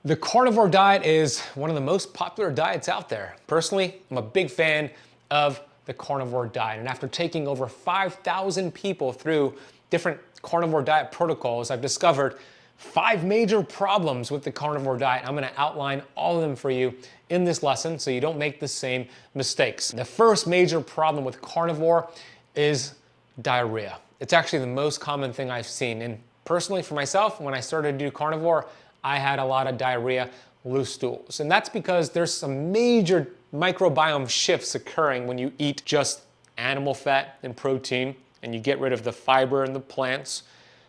The carnivore diet is one of the most popular diets out there. Personally, I'm a big fan of the carnivore diet. And after taking over 5,000 people through different carnivore diet protocols, I've discovered 5 major problems with the carnivore diet. I'm gonna outline all of them for you in this lesson so you don't make the same mistakes. The first major problem with carnivore is diarrhea. It's actually the most common thing I've seen. And personally, for myself, when I started to do carnivore, I had a lot of diarrhea, loose stools. And that's because there's some major microbiome shifts occurring when you eat just animal fat and protein and you get rid of the fiber in the plants,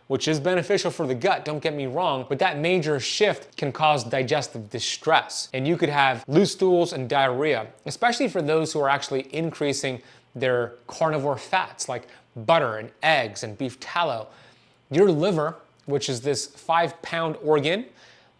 which is beneficial for the gut, don't get me wrong, but that major shift can cause digestive distress. And you could have loose stools and diarrhea, especially for those who are actually increasing their carnivore fats like butter and eggs and beef tallow. Your liver, which is this 5-pound organ,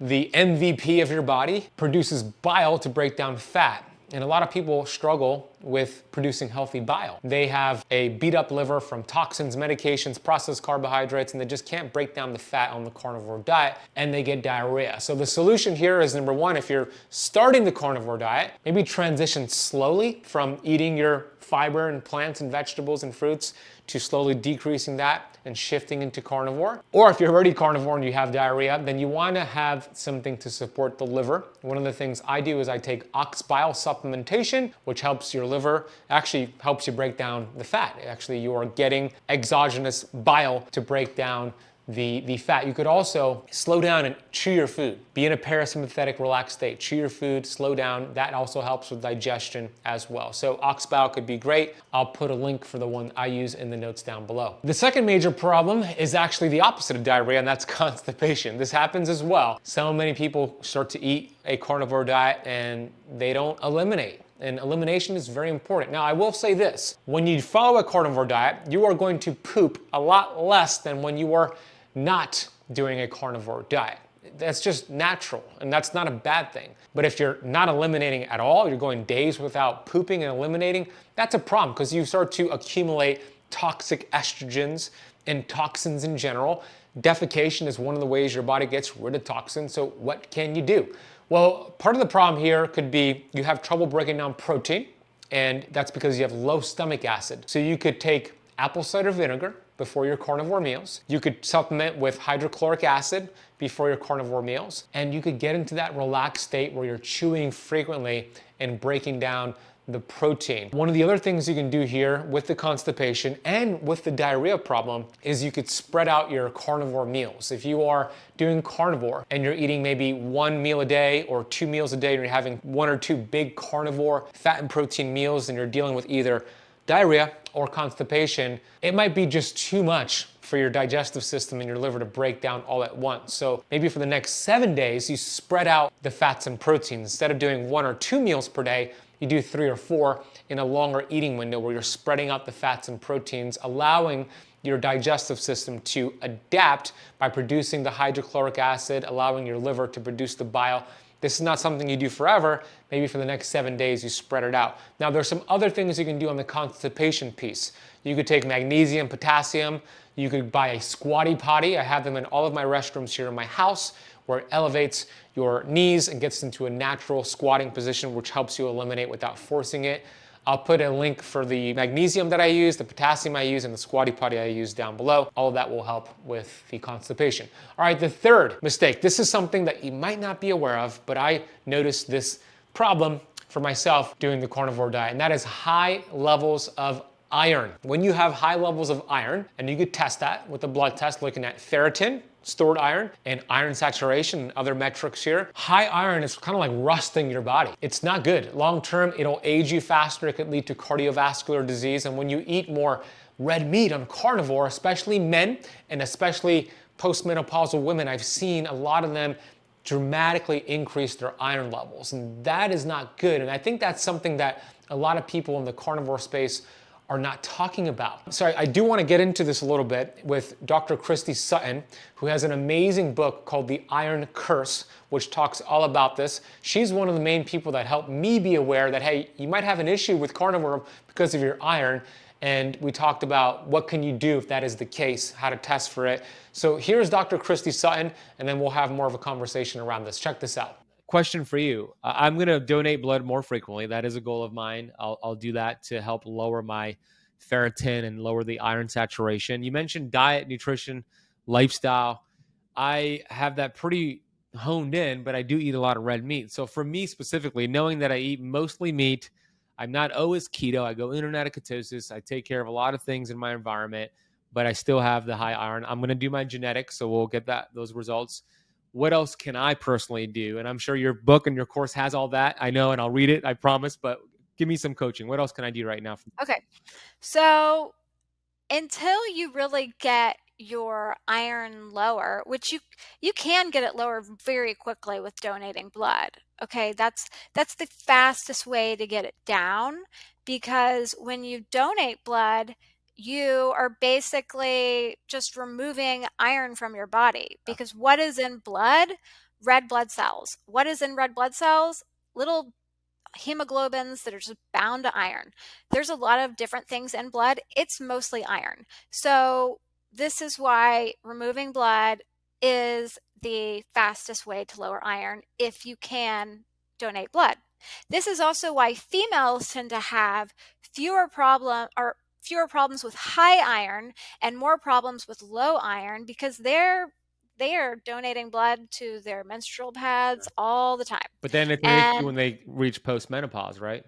the MVP of your body, produces bile to break down fat. And a lot of people struggle with producing healthy bile. They have a beat up liver from toxins, medications, processed carbohydrates, and they just can't break down the fat on the carnivore diet, and they get diarrhea. So the solution here is, number one, if you're starting the carnivore diet, maybe transition slowly from eating your fiber and plants and vegetables and fruits to slowly decreasing that and shifting into carnivore. Or if you're already carnivore and you have diarrhea, then you want to have something to support the liver. One of the things I do is I take ox bile supplementation, which helps your liver, actually helps you break down the fat. Actually, you are getting exogenous bile to break down the fat. You could also slow down and chew your food. Be in a parasympathetic relaxed state. Chew your food, slow down. That also helps with digestion as well. So ox bile could be great. I'll put a link for the one I use in the notes down below. The second major problem is actually the opposite of diarrhea, and that's constipation. This happens as well. So many people start to eat a carnivore diet and they don't eliminate. And elimination is very important. Now, I will say this. When you follow a carnivore diet, you are going to poop a lot less than when you are not doing a carnivore diet. That's just natural, and that's not a bad thing. But if you're not eliminating at all, you're going days without pooping and eliminating, that's a problem because you start to accumulate toxic estrogens and toxins in general. Defecation is one of the ways your body gets rid of toxins, so what can you do? Well, part of the problem here could be you have trouble breaking down protein, and that's because you have low stomach acid. So you could take apple cider vinegar before your carnivore meals. You could supplement with hydrochloric acid before your carnivore meals, and you could get into that relaxed state where you're chewing frequently and breaking down the protein. One of the other things you can do here with the constipation and with the diarrhea problem is you could spread out your carnivore meals. If you are doing carnivore and you're eating maybe 1 meal a day or 2 meals a day, and you're having 1 or 2 big carnivore fat and protein meals, and you're dealing with either diarrhea or constipation, it might be just too much for your digestive system and your liver to break down all at once. So maybe for the next 7 days, you spread out the fats and proteins. Instead of doing 1 or 2 meals per day, you do 3 or 4 in a longer eating window where you're spreading out the fats and proteins, allowing your digestive system to adapt by producing the hydrochloric acid, allowing your liver to produce the bile. This is not something you do forever. Maybe for the next 7 days, you spread it out. Now, there's some other things you can do on the constipation piece. You could take magnesium, potassium. You could buy a squatty potty. I have them in all of my restrooms here in my house, where it elevates your knees and gets into a natural squatting position, which helps you eliminate without forcing it. I'll put a link for the magnesium that I use, the potassium I use, and the squatty potty I use down below. All of that will help with the constipation. All right, the third mistake. This is something that you might not be aware of, but I noticed this problem for myself doing the carnivore diet, and that is high levels of iron. When you have high levels of iron, and you could test that with a blood test looking at ferritin, stored iron, and iron saturation and other metrics here. High iron is kind of like rusting your body. It's not good. Long term, it'll age you faster. It could lead to cardiovascular disease. And when you eat more red meat on carnivore, especially men and especially postmenopausal women, I've seen a lot of them dramatically increase their iron levels. And that is not good. And I think that's something that a lot of people in the carnivore space are not talking about. So I do want to get into this a little bit with Dr. Christy Sutton, who has an amazing book called The Iron Curse, which talks all about this. She's one of the main people that helped me be aware that, hey, you might have an issue with carnivore because of your iron, and we talked about what can you do if that is the case, how to test for it. So here's Dr. Christy Sutton, and then we'll have more of a conversation around this. Check this out. Question for you. I'm going to donate blood more frequently. That is a goal of mine. I'll do that to help lower my ferritin and lower the iron saturation. You mentioned diet, nutrition, lifestyle. I have that pretty honed in, but I do eat a lot of red meat. So for me specifically, knowing that I eat mostly meat, I'm not always keto. I go in and out of ketosis. I take care of a lot of things in my environment, but I still have the high iron. I'm going to do my genetics, so we'll get those results. What else can I personally do? And I'm sure your book and your course has all that. I know, and I'll read it, I promise, but give me some coaching. What else can I do right now? Okay. So until you really get your iron lower, which you can get it lower very quickly with donating blood. Okay, that's the fastest way to get it down, because when you donate blood, you are basically just removing iron from your body, because what is in blood? Red blood cells. What is in red blood cells? Little hemoglobins that are just bound to iron. There's a lot of different things in blood. It's mostly iron. So this is why removing blood is the fastest way to lower iron if you can donate blood. This is also why females tend to have fewer problems with high iron and more problems with low iron, because they are donating blood to their menstrual pads all the time. But then it's an issue when they reach postmenopause, right?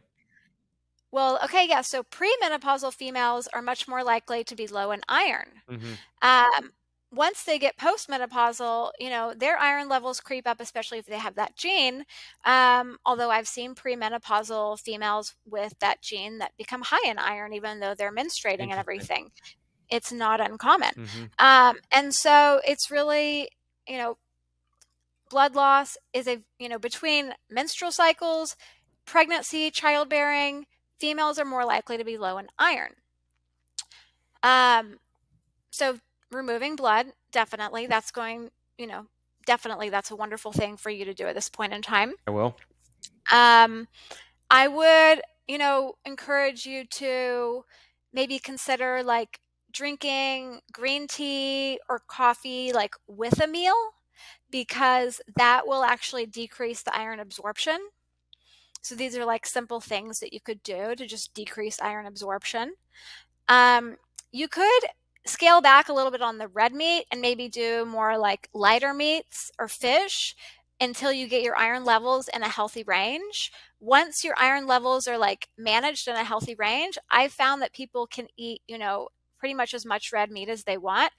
Well, okay, yeah. So premenopausal females are much more likely to be low in iron. Once they get postmenopausal, their iron levels creep up, especially if they have that gene. Although I've seen premenopausal females with that gene that become high in iron, even though they're menstruating and everything. It's not uncommon. And so it's really, blood loss is between menstrual cycles, pregnancy, childbearing, females are more likely to be low in iron. So removing blood, definitely, that's a wonderful thing for you to do at this point in time. I will. I would, encourage you to maybe consider like drinking green tea or coffee like with a meal, because that will actually decrease the iron absorption. So these are like simple things that you could do to just decrease iron absorption. You could scale back a little bit on the red meat and maybe do more like lighter meats or fish until you get your iron levels in a healthy range. Once your iron levels are like managed in a healthy range, I've found that people can eat, pretty much as much red meat as they want.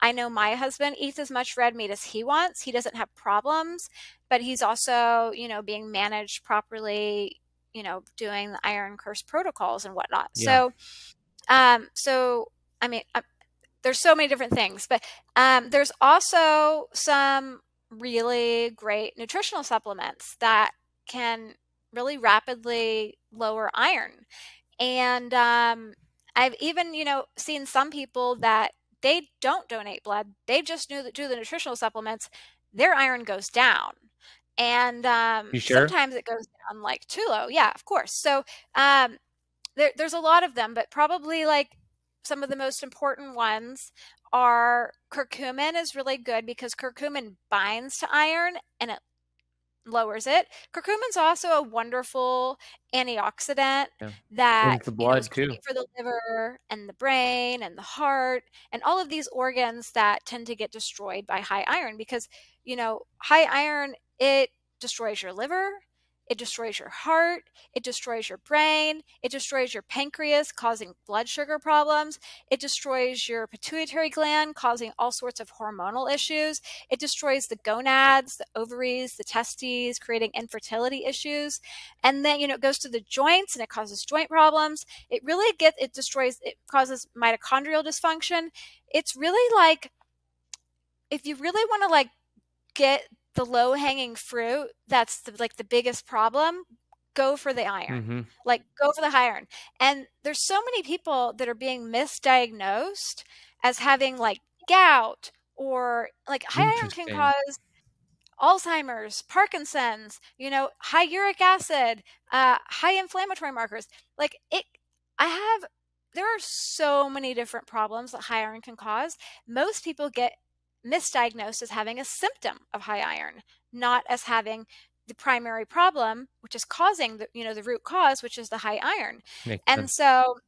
I know my husband eats as much red meat as he wants. He doesn't have problems, but he's also, being managed properly, doing the iron curse protocols and whatnot. Yeah. So, I mean, there's so many different things, but there's also some really great nutritional supplements that can really rapidly lower iron. And I've even, seen some people that they don't donate blood. They just do the nutritional supplements. Their iron goes down. And sometimes it goes down like too low. Yeah, of course. So there's a lot of them, but probably like some of the most important ones are curcumin is really good, because curcumin binds to iron and it lowers it. Curcumin's also a wonderful antioxidant that the blood is great for the liver and the brain and the heart and all of these organs that tend to get destroyed by high iron, because high iron, it destroys your liver, it destroys your heart, it destroys your brain, it destroys your pancreas, causing blood sugar problems, it destroys your pituitary gland, causing all sorts of hormonal issues, it destroys the gonads, the ovaries, the testes, creating infertility issues, and then it goes to the joints and it causes joint problems. It causes mitochondrial dysfunction. It's really like, if you really want to like get the low-hanging fruit, that's the biggest problem, go for the iron. Like, go for the high iron. And there's so many people that are being misdiagnosed as having like gout, or like high iron can cause Alzheimer's, Parkinson's, high uric acid, high inflammatory markers. Like I have there are so many different problems that high iron can cause. Most people get misdiagnosed as having a symptom of high iron, not as having the primary problem, which is causing the root cause, which is the high iron. Makes And sense. so,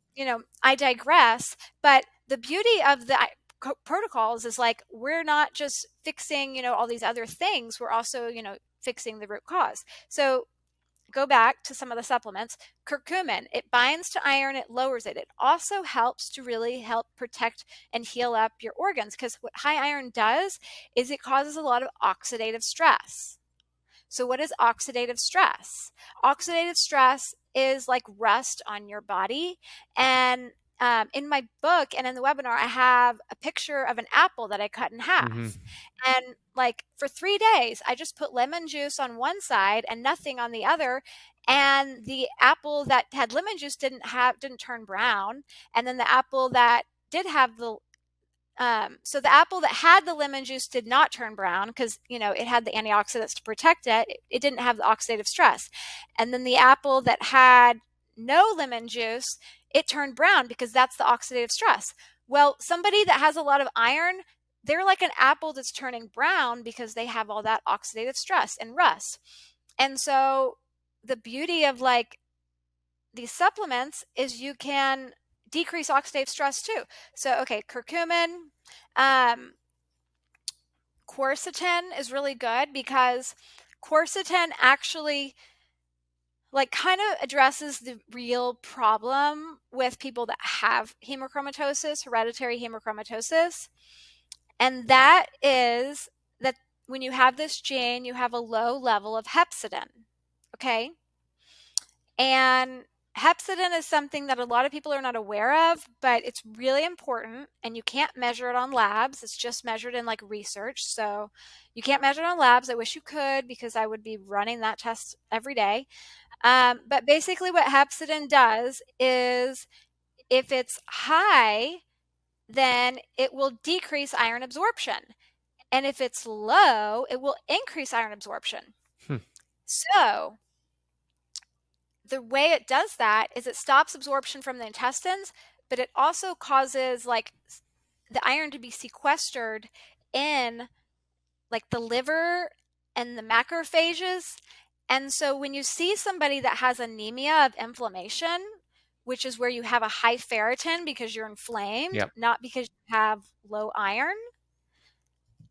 I digress, but the beauty of the protocols is like, we're not just fixing, all these other things. We're also, fixing the root cause. So go back to some of the supplements. Curcumin, it binds to iron, it lowers it. It also helps to really help protect and heal up your organs, because what high iron does is it causes a lot of oxidative stress. So what is oxidative stress? Oxidative stress is like rust on your body. And in my book and in the webinar, I have a picture of an apple that I cut in half. And like for 3 days, I just put lemon juice on one side and nothing on the other. And the apple that had lemon juice didn't turn brown. And then the apple that did have so the apple that had the lemon juice did not turn brown because, it had the antioxidants to protect it. It didn't have the oxidative stress. And then the apple that had no lemon juice, it turned brown because that's the oxidative stress. Well, somebody that has a lot of iron, they're like an apple that's turning brown because they have all that oxidative stress and rust. And so the beauty of like these supplements is you can decrease oxidative stress too. So, okay, curcumin, quercetin is really good because quercetin actually like kind of addresses the real problem with people that have hemochromatosis, hereditary hemochromatosis. And that is that when you have this gene, you have a low level of hepcidin. Okay. And hepcidin is something that a lot of people are not aware of, but it's really important, and you can't measure it on labs. It's just measured in like research. So you can't measure it on labs. I wish you could, because I would be running that test every day. But basically what hepcidin does is if it's high, then it will decrease iron absorption. And if it's low, it will increase iron absorption. So the way it does that is it stops absorption from the intestines, but it also causes like the iron to be sequestered in like the liver and the macrophages. And so when you see somebody that has anemia of inflammation, which is where you have a high ferritin because you're inflamed, not because you have low iron,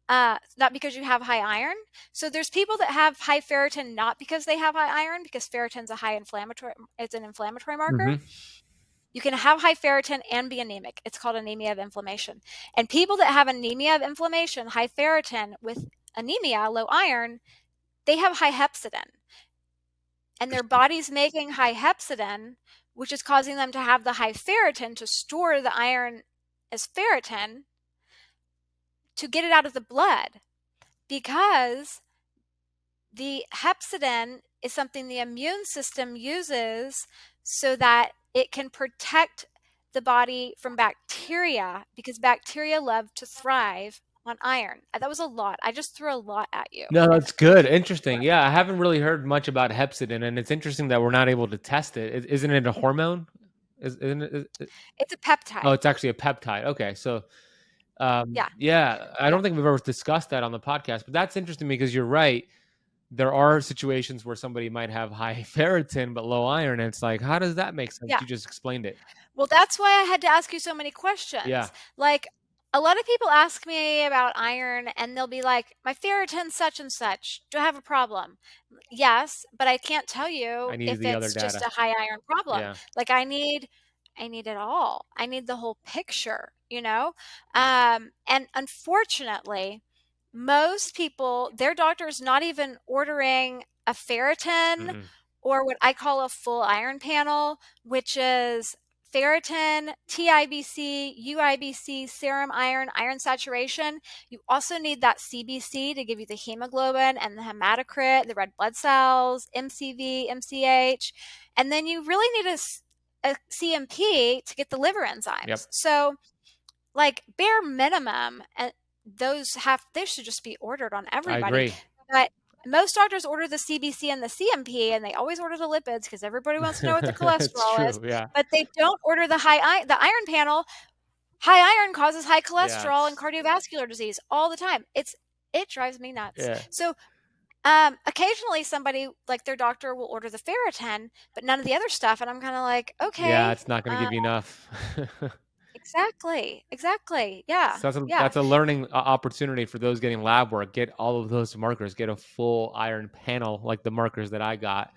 not because you have high iron. So there's people that have high ferritin not because they have high iron, because ferritin's it's an inflammatory marker. You can have high ferritin and be anemic. It's called anemia of inflammation. And people that have anemia of inflammation, high ferritin with anemia, low iron, they have high hepcidin. And their body's making high hepcidin, which is causing them to have the high ferritin to store the iron as ferritin to get it out of the blood, because the hepcidin is something the immune system uses so that it can protect the body from bacteria, because bacteria love to thrive on iron. That was a lot. I just threw a lot at you. No, that's good. Interesting. Yeah, I haven't really heard much about hepcidin, and it's interesting that we're not able to test it. Isn't it a hormone? Isn't it? It's a peptide. Oh, it's actually a peptide. Okay, so I don't think we've ever discussed that on the podcast, but that's interesting because you're right. There are situations where somebody might have high ferritin but low iron, and it's like, how does that make sense? You just explained it. Well, that's why I had to ask you so many questions. Like, a lot of people ask me about iron and they'll be like, my ferritin's such and such. Do I have a problem? Yes, but I can't tell you if it's just a high iron problem. Like, I need it all. I need the whole picture, And unfortunately, most people, their doctor is not even ordering a ferritin or what I call a full iron panel, which is ferritin, TIBC, UIBC, serum iron, iron saturation. You also need that CBC to give you the hemoglobin and the hematocrit, the red blood cells, MCV, MCH. And then you really need a CMP to get the liver enzymes. So like bare minimum, those should just be ordered on everybody. I agree. But most doctors order the CBC and the CMP, and they always order the lipids because everybody wants to know what the It's cholesterol is, true. Yeah. but they don't order the the iron panel. High iron causes high Yeah. cholesterol and cardiovascular disease all the time. It drives me nuts. Yeah. So occasionally somebody, like their doctor, will order the ferritin, but none of the other stuff, and I'm kind of like, Yeah, okay, it's not going to give you enough. exactly, yeah, So yeah. that's a learning opportunity for those getting lab work. Get all of those markers. Get a full iron panel like the markers that I got.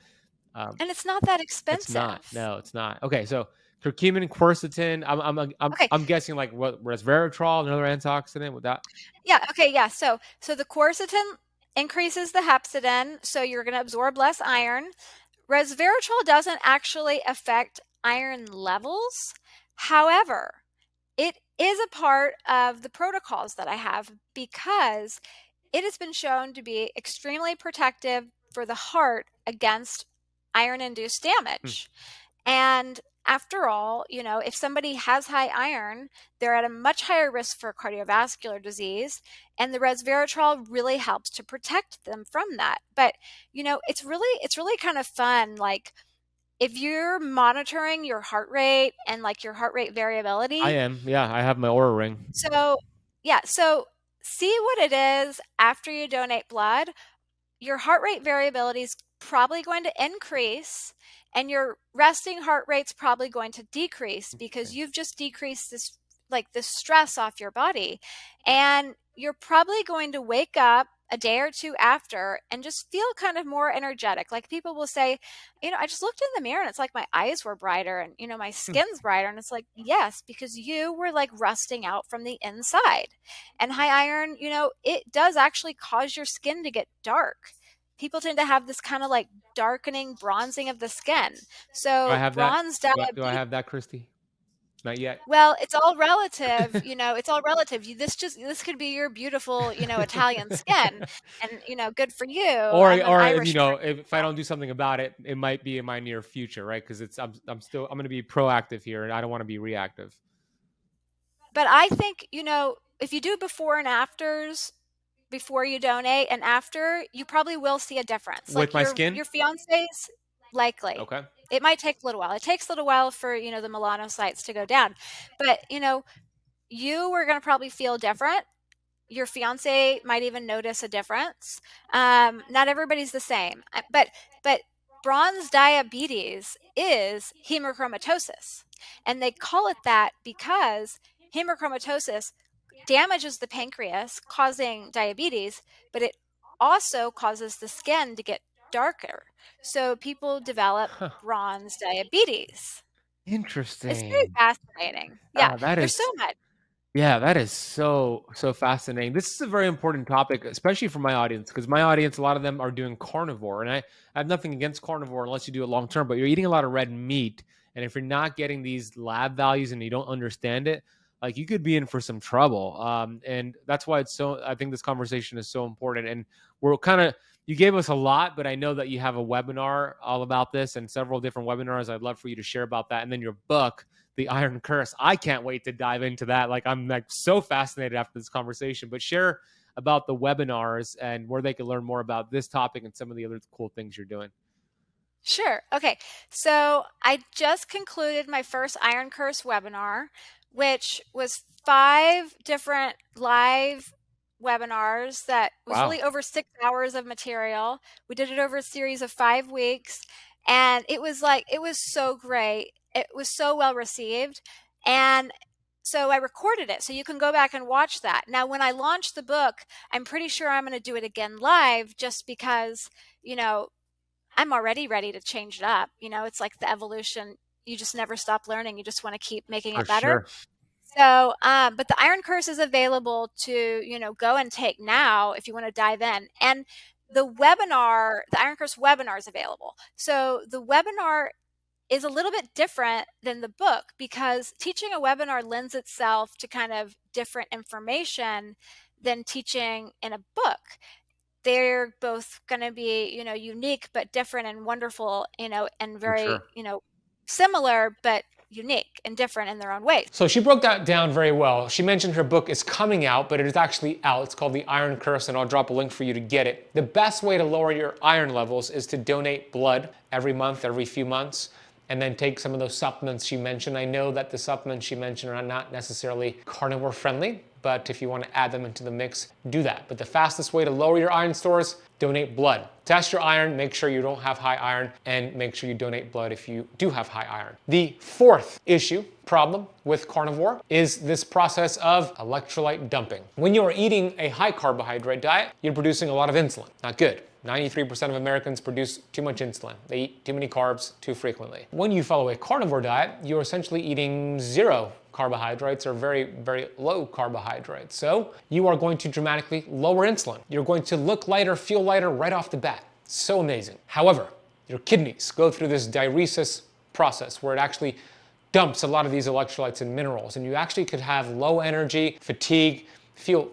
And it's not that It's not. expensive. No, it's not. Okay, so curcumin, quercetin. Okay, I'm guessing like what resveratrol, another antioxidant with that. yeah, okay, yeah. So the quercetin increases the hepcidin, so you're going to absorb less iron. Resveratrol doesn't actually affect iron levels. However, it is a part of the protocols that I have because it has been shown to be extremely protective for the heart against iron-induced damage. And after all, if somebody has high iron, they're at a much higher risk for cardiovascular disease, and the resveratrol really helps to protect them from that. But it's really kind of fun. Like, if you're monitoring your heart rate and like your heart rate I variability, am. Yeah, I have my aura ring. so yeah, so see what it is after you donate blood. Your heart rate variability is probably going to increase, and your resting heart rate's probably going to decrease because Okay. you've just decreased this stress off your body. And you're probably going to wake up a day or two after and just feel kind of more energetic. Like, people will say, I just looked in the mirror and it's like my eyes were brighter, and my skin's brighter. And it's like, yes, because you were like rusting out from the inside. And high iron, it does actually cause your skin to get dark. People tend to have this kind of like darkening, bronzing of the skin. Do I So have that? bronze Do I diabetes, have that, Christy? Not yet. well, it's all relative. It's all relative. This could be your beautiful, Italian skin, and good for you. Or I'm an Irish. if I don't do something about it, it might be in my near future, right? Because I'm going to be proactive here, and I don't want to be reactive. But I think, if you do before and afters, before you donate and after, you probably will see a difference. With Like my your skin? fiance's, likely. Okay. It might take a little while. It takes a little while for, the melanocytes to go down. But, you are going to probably feel different. Your fiance might even notice a difference. Not everybody's the same. But bronze diabetes is hemochromatosis. And they call it that because hemochromatosis damages the pancreas, causing diabetes, but it also causes the skin to get darker. So people develop Huh. bronze diabetes. It's very Interesting. fascinating. Yeah, That there's so is much. Yeah, that is so fascinating. This is a very important topic, especially for my audience, because my audience, a lot of them are doing carnivore, and I have nothing against carnivore unless you do it long term. But you're eating a lot of red meat, and if you're not getting these lab values and you don't understand it, like you could be in for some trouble. And that's why I think this conversation is so important. And we're kind of you gave us a lot, but I know that you have a webinar all about this and several different webinars. I'd love for you to share about that, and then your book, The Iron Curse. I can't wait to dive into that. Like, I'm like so fascinated after this conversation. But share about the webinars and where they can learn more about this topic and some of the other cool things you're doing. Sure. Okay. So I just concluded my first Iron Curse webinar, which was 5 different live webinars that was Wow. really over 6 hours of material. We did it over a series of 5 weeks, and it was so great. It was so well received. And so I recorded it, so you can go back and watch that. Now, when I launch the book, I'm pretty sure I'm going to do it again live, just because, I'm already ready to change it up. It's like the evolution. You just never stop learning. You just want to keep making For it better. sure. So, but the Iron Curse is available to, go and take now if you want to dive in. And the Iron Curse webinar is available. So the webinar is a little bit different than the book, because teaching a webinar lends itself to kind of different information than teaching in a book. They're both going to be, unique but different and wonderful, and For very, sure. similar, but unique and different in their own ways. So she broke that down very well. She mentioned her book is coming out, but it is actually out. It's called The Iron Curse, and I'll drop a link for you to get it. The best way to lower your iron levels is to donate blood every month, every few months, and then take some of those supplements she mentioned. I know that the supplements she mentioned are not necessarily carnivore friendly, but if you want to add them into the mix, do that. But the fastest way to lower your iron stores, donate blood. Test your iron, make sure you don't have high iron, and make sure you donate blood if you do have high iron. The fourth problem with carnivore is this process of electrolyte dumping. When you are eating a high carbohydrate diet, you're producing a lot of insulin. Not good. 93% of Americans produce too much insulin. They eat too many carbs too frequently. When you follow a carnivore diet, you're essentially eating zero carbohydrates or very, very low carbohydrates. So you are going to dramatically lower insulin. You're going to look lighter, feel lighter right off the bat. So amazing. However, your kidneys go through this diuresis process where it actually dumps a lot of these electrolytes and minerals, and you actually could have low energy, fatigue, feel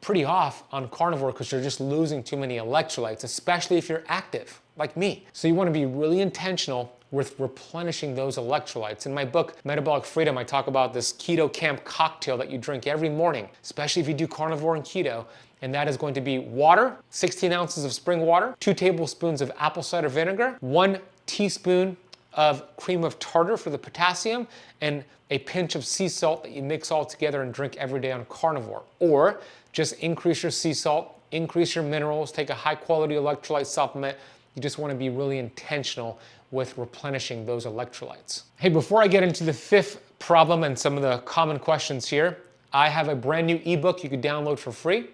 pretty off on carnivore because you're just losing too many electrolytes, especially if you're active like me. So you want to be really intentional with replenishing those electrolytes. In my book, Metabolic Freedom, I talk about this keto camp cocktail that you drink every morning, especially if you do carnivore and keto. And that is going to be water, 16 ounces of spring water, 2 tablespoons of apple cider vinegar, 1 teaspoon of cream of tartar for the potassium, and a pinch of sea salt that you mix all together and drink every day on carnivore. Or just increase your sea salt, increase your minerals, take a high quality electrolyte supplement. You just want to be really intentional with replenishing those electrolytes. Hey, before I get into the fifth problem and some of the common questions here, I have a brand new ebook you could download for free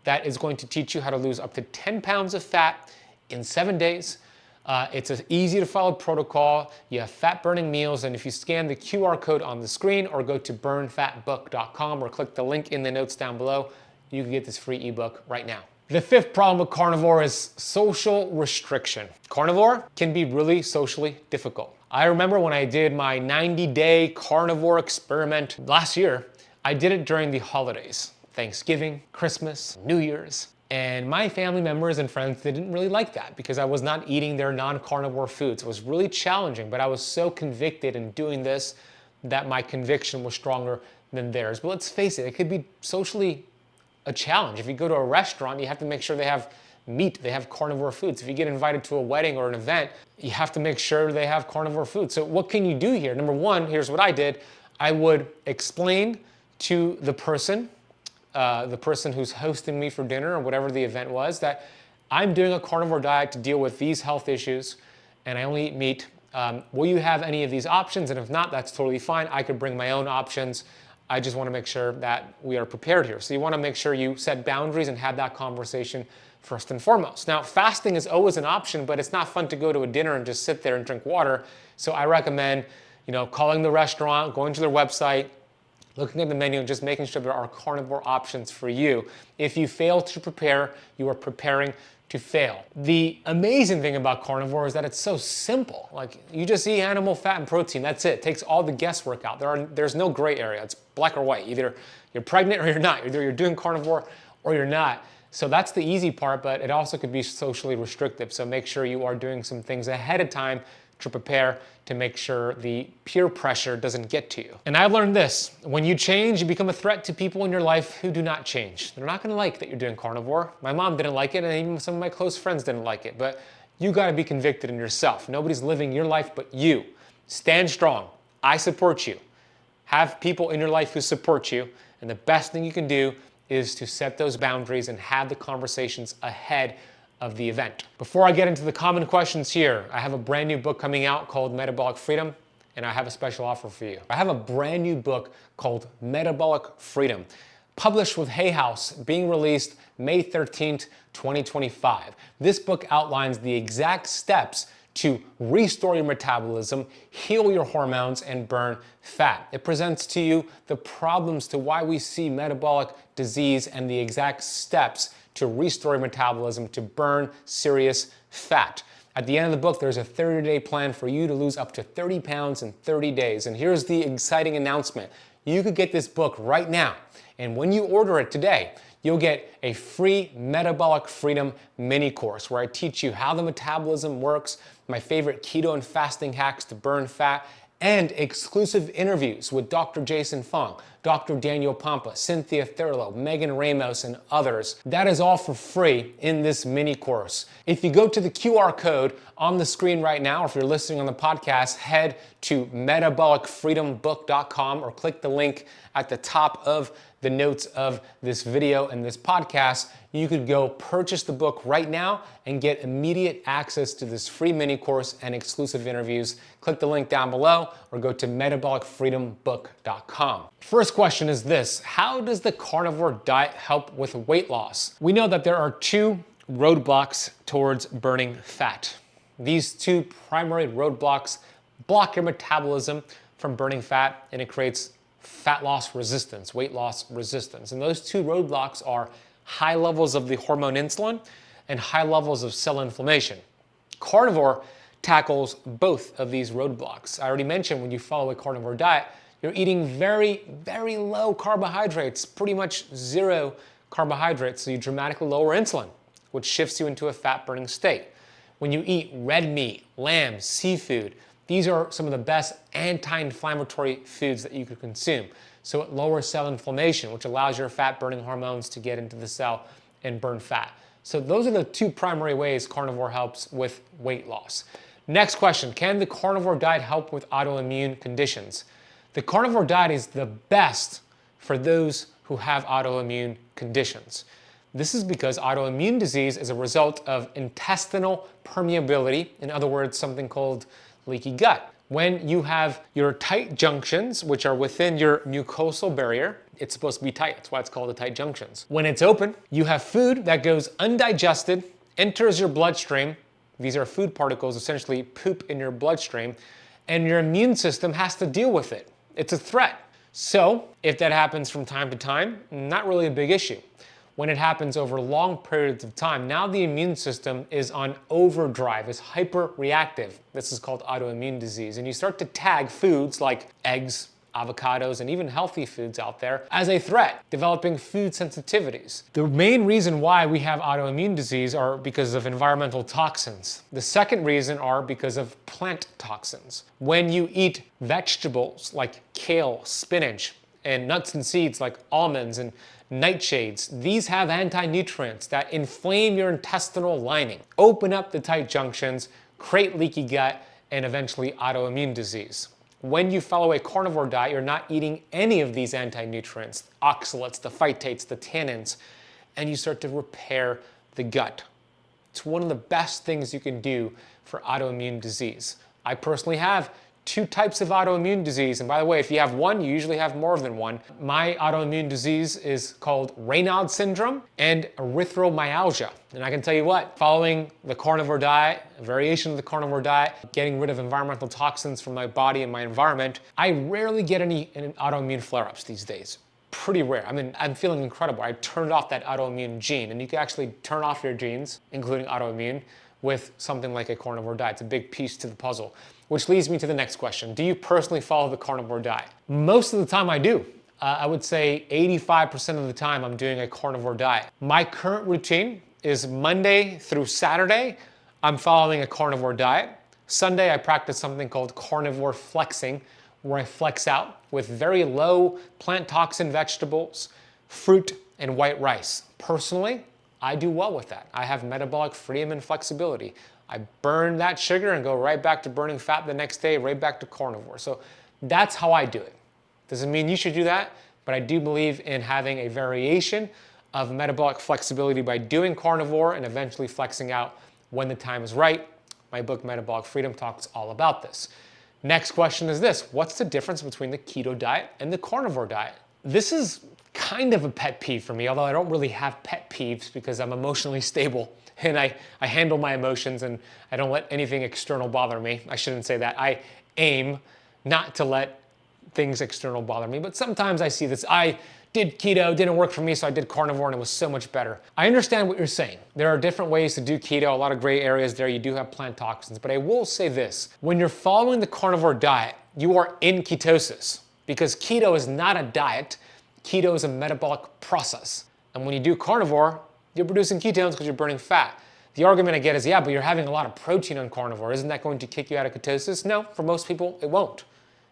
that is going to teach you how to lose up to 10 pounds of fat in 7 days. It's an easy to follow protocol. You have fat burning meals, and if you scan the QR code on the screen or go to burnfatbook.com or click the link in the notes down below, you can get this free ebook right now. The fifth problem with carnivore is social restriction. Carnivore can be really socially difficult. I remember when I did my 90-day carnivore experiment last year, I did it during the holidays, Thanksgiving, Christmas, New Year's. And my family members and friends didn't really like that because I was not eating their non-carnivore foods. It was really challenging, but I was so convicted in doing this that my conviction was stronger than theirs. But let's face it could be socially a challenge. If you go to a restaurant, you have to make sure they have meat, they have carnivore foods. If you get invited to a wedding or an event, you have to make sure they have carnivore food. So what can you do here? Number one, here's what I did. I would explain to the person who's hosting me for dinner or whatever the event was, that I'm doing a carnivore diet to deal with these health issues and I only eat meat. Will you have any of these options? And if not, that's totally fine. I could bring my own options. I just want to make sure that we are prepared here. So you want to make sure you set boundaries and have that conversation first and foremost. Now, fasting is always an option, but it's not fun to go to a dinner and just sit there and drink water. So I recommend, calling the restaurant, going to their website, looking at the menu and just making sure there are carnivore options for you. If you fail to prepare, you are preparing to fail. The amazing thing about carnivore is that it's so simple. Like, you just eat animal fat and protein, that's it. It takes all the guesswork out. There's no gray area, it's black or white. Either you're pregnant or you're not. Either you're doing carnivore or you're not. So that's the easy part, but it also could be socially restrictive. So make sure you are doing some things ahead of time to prepare to make sure the peer pressure doesn't get to you. And I've learned this: when you change, you become a threat to people in your life who do not change. They're not gonna like that you're doing carnivore. My mom didn't like it, and even some of my close friends didn't like it, but you gotta be convicted in yourself. Nobody's living your life but you. Stand strong. I support you. Have people in your life who support you, and the best thing you can do is to set those boundaries and have the conversations ahead of the event. Before I get into the common questions here, I have a brand new book coming out called Metabolic Freedom, and I have a special offer for you. I have a brand new book called Metabolic Freedom, published with Hay House, being released May 13th, 2025. This book outlines the exact steps to restore your metabolism, heal your hormones, and burn fat. It presents to you the problems to why we see metabolic disease and the exact steps to restore your metabolism to burn serious fat. At the end of the book, there's a 30-day plan for you to lose up to 30 pounds in 30 days. And here's the exciting announcement. You could get this book right now. And when you order it today, you'll get a free Metabolic Freedom mini course where I teach you how the metabolism works, my favorite keto and fasting hacks to burn fat, and exclusive interviews with Dr. Jason Fung, Dr. Daniel Pompa, Cynthia Thurlow, Megan Ramos, and others. That is all for free in this mini course. If you go to the QR code on the screen right now, or if you're listening on the podcast, head to metabolicfreedombook.com or click the link at the top of the notes of this video and this podcast. You could go purchase the book right now and get immediate access to this free mini course and exclusive interviews. Click the link down below or go to metabolicfreedombook.com. First question is this: how does the carnivore diet help with weight loss? We know that there are two roadblocks towards burning fat. These two primary roadblocks block your metabolism from burning fat, and it creates fat loss resistance, weight loss resistance. And those two roadblocks are high levels of the hormone insulin and high levels of cell inflammation. Carnivore tackles both of these roadblocks. I already mentioned when you follow a carnivore diet, you're eating very, very low carbohydrates, pretty much zero carbohydrates, so you dramatically lower insulin, which shifts you into a fat-burning state. When you eat red meat, lamb, seafood, these are some of the best anti-inflammatory foods that you could consume. So it lowers cell inflammation, which allows your fat-burning hormones to get into the cell and burn fat. So those are the two primary ways carnivore helps with weight loss. Next question: can the carnivore diet help with autoimmune conditions? The carnivore diet is the best for those who have autoimmune conditions. This is because autoimmune disease is a result of intestinal permeability, in other words, something called leaky gut. When you have your tight junctions, which are within your mucosal barrier, it's supposed to be tight. That's why it's called the tight junctions. When it's open, you have food that goes undigested, enters your bloodstream. These are food particles, essentially poop in your bloodstream, and your immune system has to deal with it. It's a threat. So if that happens from time to time, not really a big issue. When it happens over long periods of time, now the immune system is on overdrive, is hyper-reactive. This is called autoimmune disease. And you start to tag foods like eggs, avocados, and even healthy foods out there as a threat, developing food sensitivities. The main reason why we have autoimmune disease are because of environmental toxins. The second reason are because of plant toxins. When you eat vegetables like kale, spinach, and nuts and seeds like almonds and nightshades, these have anti-nutrients that inflame your intestinal lining, open up the tight junctions, create leaky gut, and eventually autoimmune disease. When you follow a carnivore diet, you're not eating any of these anti-nutrients, the oxalates, the phytates, the tannins, and you start to repair the gut. It's one of the best things you can do for autoimmune disease. I personally have two types of autoimmune disease, and by the way, if you have one, you usually have more than one. My autoimmune disease is called Raynaud syndrome and erythromyalgia. And I can tell you what, following the carnivore diet, a variation of the carnivore diet, getting rid of environmental toxins from my body and my environment, I rarely get any autoimmune flare-ups these days. Pretty rare. I mean, I'm feeling incredible. I turned off that autoimmune gene, and you can actually turn off your genes, including autoimmune, with something like a carnivore diet. It's a big piece to the puzzle. Which leads me to the next question. Do you personally follow the carnivore diet? Most of the time I do. I would say 85% of the time I'm doing a carnivore diet. My current routine is Monday through Saturday, I'm following a carnivore diet. Sunday, I practice something called carnivore flexing, where I flex out with very low plant toxin vegetables, fruit, and white rice. Personally, I do well with that. I have metabolic freedom and flexibility. I burn that sugar and go right back to burning fat the next day, right back to carnivore. So that's how I do it. Doesn't mean you should do that, but I do believe in having a variation of metabolic flexibility by doing carnivore and eventually flexing out when the time is right. My book, Metabolic Freedom, talks all about this. Next question is this: what's the difference between the keto diet and the carnivore diet? This is kind of a pet peeve for me, although I don't really have pet peeves because I'm emotionally stable and I handle my emotions and I don't let anything external bother me. I shouldn't say that. I aim not to let things external bother me, but sometimes I see this. I did keto, didn't work for me, so I did carnivore and it was so much better. I understand what you're saying. There are different ways to do keto, a lot of gray areas there. You do have plant toxins, but I will say this. When you're following the carnivore diet, you are in ketosis because keto is not a diet. Keto is a metabolic process. And when you do carnivore, you're producing ketones because you're burning fat. The argument I get is, yeah, but you're having a lot of protein on carnivore. Isn't that going to kick you out of ketosis? No, for most people, it won't.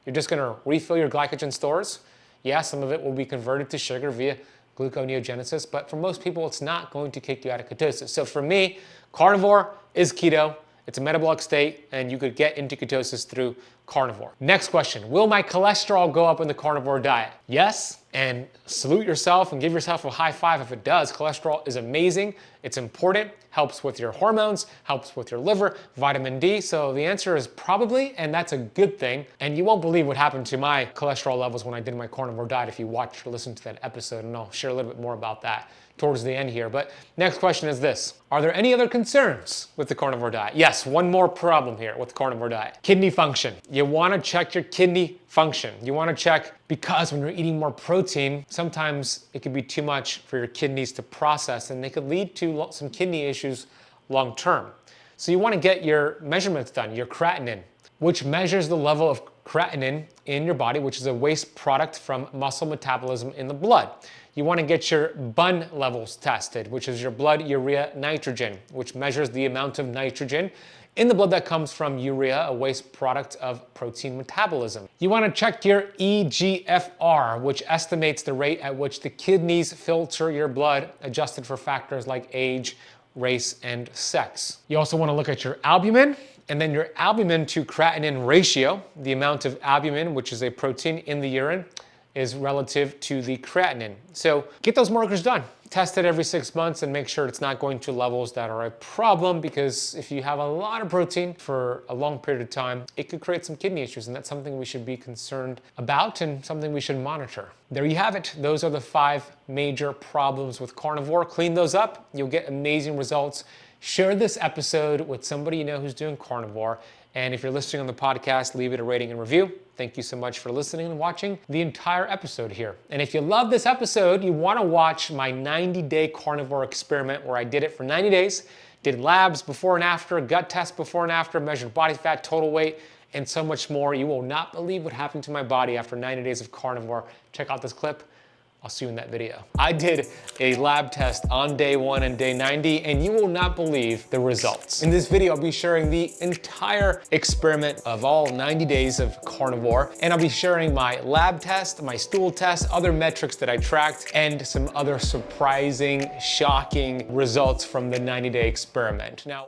You're just gonna refill your glycogen stores. Yeah, some of it will be converted to sugar via gluconeogenesis, but for most people, it's not going to kick you out of ketosis. So for me, carnivore is keto. It's a metabolic state, and you could get into ketosis through carnivore. Next question, will my cholesterol go up in the carnivore diet? Yes, and salute yourself and give yourself a high five if it does. Cholesterol is amazing, it's important, helps with your hormones, helps with your liver, vitamin D. So the answer is probably, and that's a good thing. And you won't believe what happened to my cholesterol levels when I did my carnivore diet if you watched or listened to that episode, and I'll share a little bit more about that towards the end here. But next question is this. Are there any other concerns with the carnivore diet? Yes, one more problem here with the carnivore diet. Kidney function. You wanna check your kidney function. You wanna check because when you're eating more protein, sometimes it could be too much for your kidneys to process and they could lead to some kidney issues long term. So you wanna get your measurements done, your creatinine, which measures the level of creatinine in your body, which is a waste product from muscle metabolism in the blood. You want to get your BUN levels tested, which is your blood urea nitrogen, which measures the amount of nitrogen in the blood that comes from urea, a waste product of protein metabolism. You want to check your eGFR, which estimates the rate at which the kidneys filter your blood, adjusted for factors like age, race, and sex. You also want to look at your albumin, and then your albumin to creatinine ratio, the amount of albumin, which is a protein in the urine, is relative to the creatinine. So get those markers done. Test it every 6 months and make sure it's not going to levels that are a problem, because if you have a lot of protein for a long period of time, it could create some kidney issues, and that's something we should be concerned about and something we should monitor. There you have it. Those are the 5 major problems with carnivore. Clean those up, you'll get amazing results. Share this episode with somebody you know who's doing carnivore. And if you're listening on the podcast, leave it a rating and review. Thank you so much for listening and watching the entire episode here. And if you love this episode, you want to watch my 90-day carnivore experiment where I did it for 90 days, did labs before and after, gut tests before and after, measured body fat, total weight, and so much more. You will not believe what happened to my body after 90 days of carnivore. Check out this clip. I'll see you in that video. I did a lab test on day 1 and day 90, and you will not believe the results. In this video, I'll be sharing the entire experiment of all 90 days of carnivore, and I'll be sharing my lab test, my stool test, other metrics that I tracked, and some other surprising, shocking results from the 90-day experiment. Now,